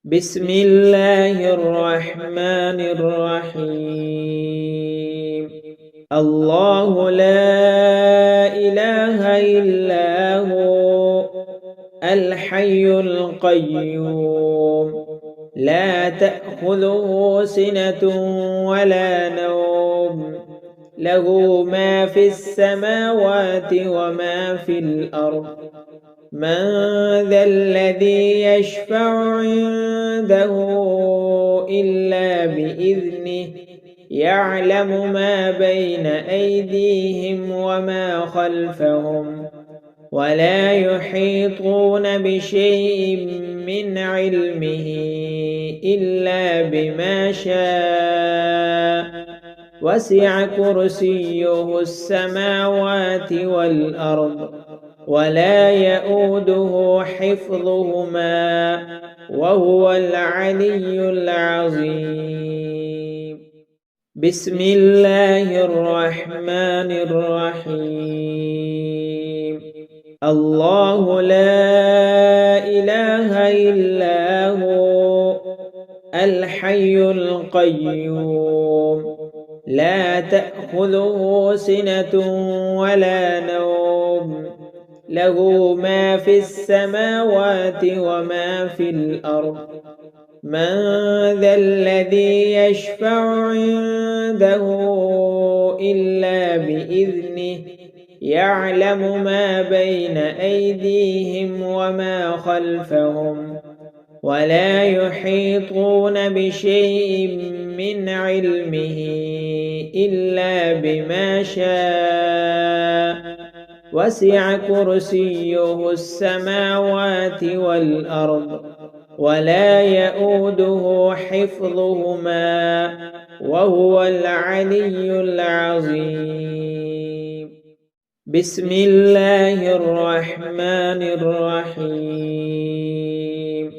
بسم الله الرحمن الرحيم. الله لا إله إلا هو الحي القيوم لا تأخذه سنة ولا نوم له ما في السماوات وما في الأرض. من ذا الذي يشفع عنده إلا بإذنه يعلم ما بين أيديهم وما خلفهم ولا يحيطون بشيء من علمه إلا بما شاء. وسع كرسيه السماوات والأرض ولا يؤوده حفظهما وهو العلي العظيم. بسم الله الرحمن الرحيم. الله لا إله إلا هو الحي القيوم لا تأخذه سنة ولا نوم له ما في السماوات وما في الأرض. من ذا الذي يشفع عنده إلا بإذنه يعلم ما بين أيديهم وما خلفهم ولا يحيطون بشيء من علمه إلا بما شاء. وسع كرسيه السماوات والأرض ولا يؤوده حفظهما وهو العلي العظيم. بسم الله الرحمن الرحيم.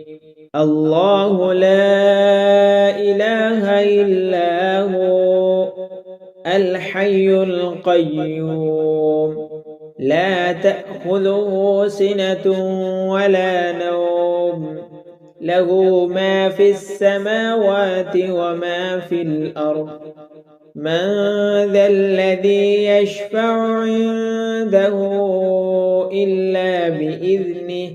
الله لا إله إلا هو الحي القيوم لا تأخذه سنة ولا نوم له ما في السماوات وما في الأرض. من ذا الذي يشفع عنده إلا بإذنه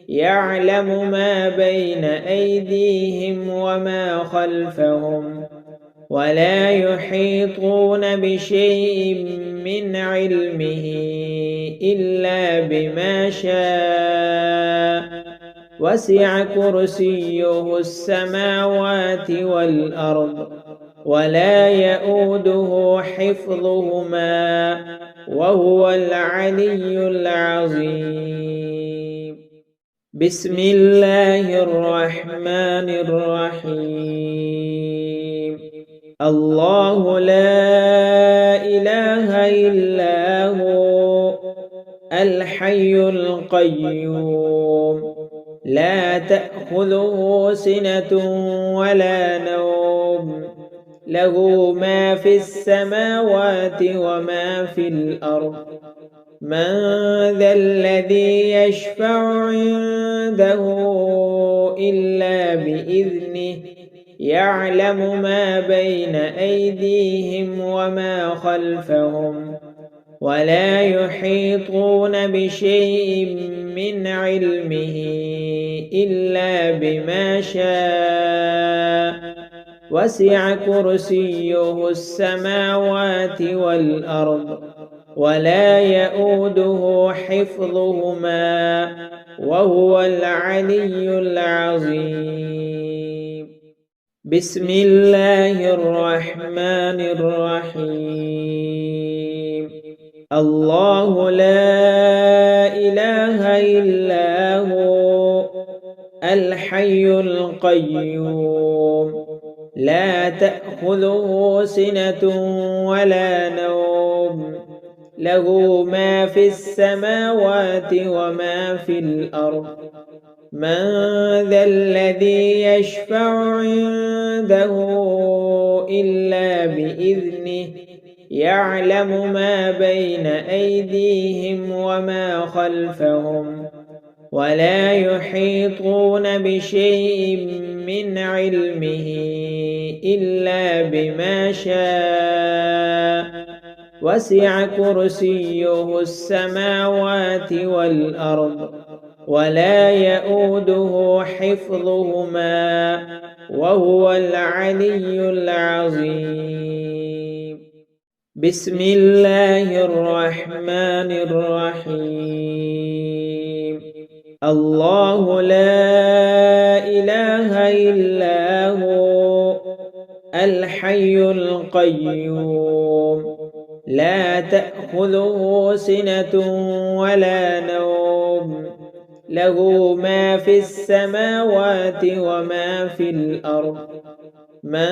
يعلم ما بين أيديهم وما خلفهم ولا يحيطون بشيء من علمه إلا بما شاء. وسع كرسيه السماوات والأرض ولا يؤوده حفظهما وهو العلي العظيم. بسم الله الرحمن الرحيم. الله لا إله إلا هو الحي القيوم لا تأخذه سنة ولا نوم له ما في السماوات وما في الأرض. من ذا الذي يشفع عنده إلا بإذنه يعلم ما بين أيديهم وما خلفهم ولا يحيطون بشيء من علمه إلا بما شاء. وسع كرسيه السماوات والأرض ولا يؤوده حفظهما وهو العلي العظيم. بسم الله الرحمن الرحيم. الله لا إله إلا هو الحي القيوم لا تأخذه سنة ولا نوم له ما في السماوات وما في الأرض. من ذا الذي يشفع عنده إلا بإذنه يعلم ما بين أيديهم وما خلفهم ولا يحيطون بشيء من علمه إلا بما شاء. وسع كرسيه السماوات والأرض ولا يؤوده حفظهما وهو العلي العظيم. بسم الله الرحمن الرحيم. الله لا إله إلا هو الحي القيوم لا تأخذه سنة ولا نوم له ما في السماوات وما في الأرض. من ذا الذي يشفع عنده إلا بإذنه يعلم ما بين أيديهم وما خلفهم ولا يحيطون بشيء من علمه إلا بما شاء وسع كرسيه السماوات والأرض ولا يئوده حفظهما وهو العلي العظيم. بسم الله الرحمن الرحيم. الله لا إله إلا هو الحي القيوم لا تأخذه سنة ولا نوم له ما في السماوات وما في الأرض من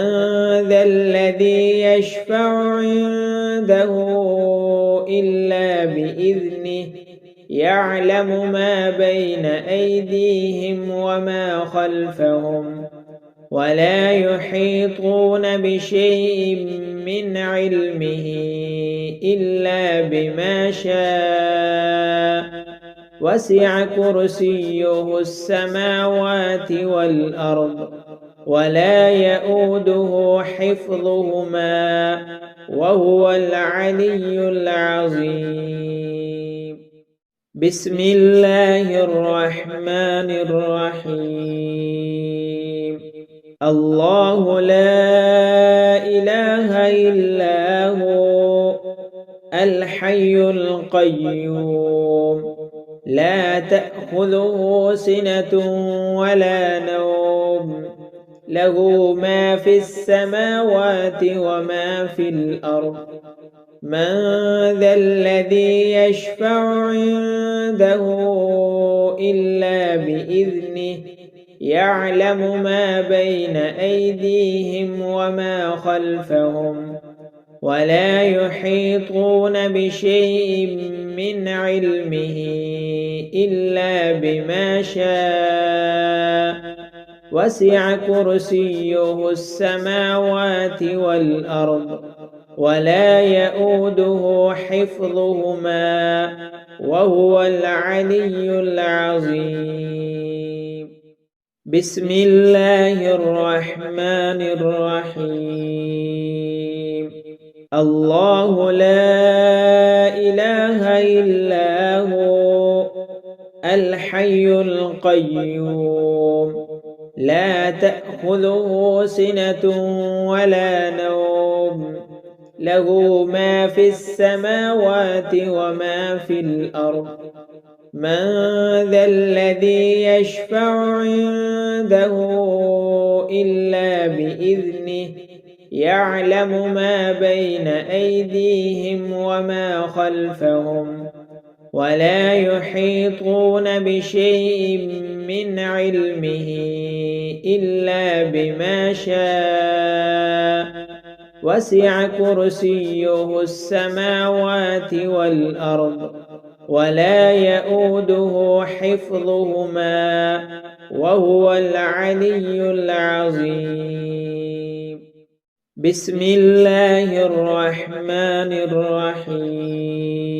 ذا الذي يشفع عنده إلا بإذنه يعلم ما بين أيديهم وما خلفهم ولا يحيطون بشيء من علمه إلا بما شاء وسع كرسيه السماوات والأرض ولا يئوده حفظهما وهو العلي العظيم. بسم الله الرحمن الرحيم. الله لا إله إلا هو الحي القيوم لا تأخذه سنة ولا نوم له ما في السماوات وما في الأرض من ذا الذي يشفع عنده إلا بإذنه يعلم ما بين أيديهم وما خلفهم ولا يحيطون بشيء من علمه إلا بما شاء وسع كرسيه السماوات والأرض ولا يئوده حفظهما وهو العلي العظيم. بسم الله الرحمن الرحيم. الله لا إله إلا هو الحي القيوم لا تأخذه سنة ولا نوم له ما في السماوات وما في الأرض من ذا الذي يشفع عنده إلا بإذنه يعلم ما بين أيديهم وما خلفهم ولا يحيطون بشيء من علمه إلا بما شاء وسع كرسيه السماوات والأرض ولا يئوده حفظهما وهو العلي العظيم. بسم الله الرحمن الرحيم.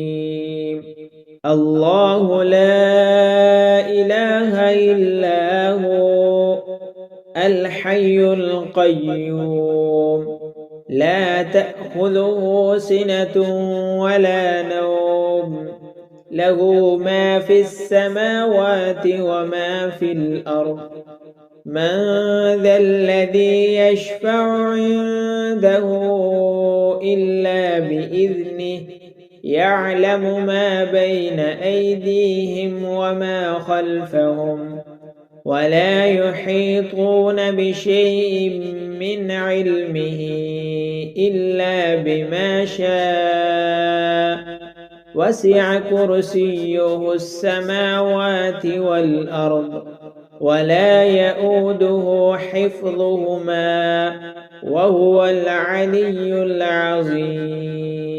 الله لا إله إلا هو الحي القيوم لا تأخذه سنة ولا نوم له ما في السماوات وما في الأرض من ذا الذي يشفع عنده إلا بإذنه يعلم ما بين أيديهم وما خلفهم ولا يحيطون بشيء من علمه إلا بما شاء وسع كرسيه السماوات والأرض ولا يئوده حفظهما وهو العلي العظيم.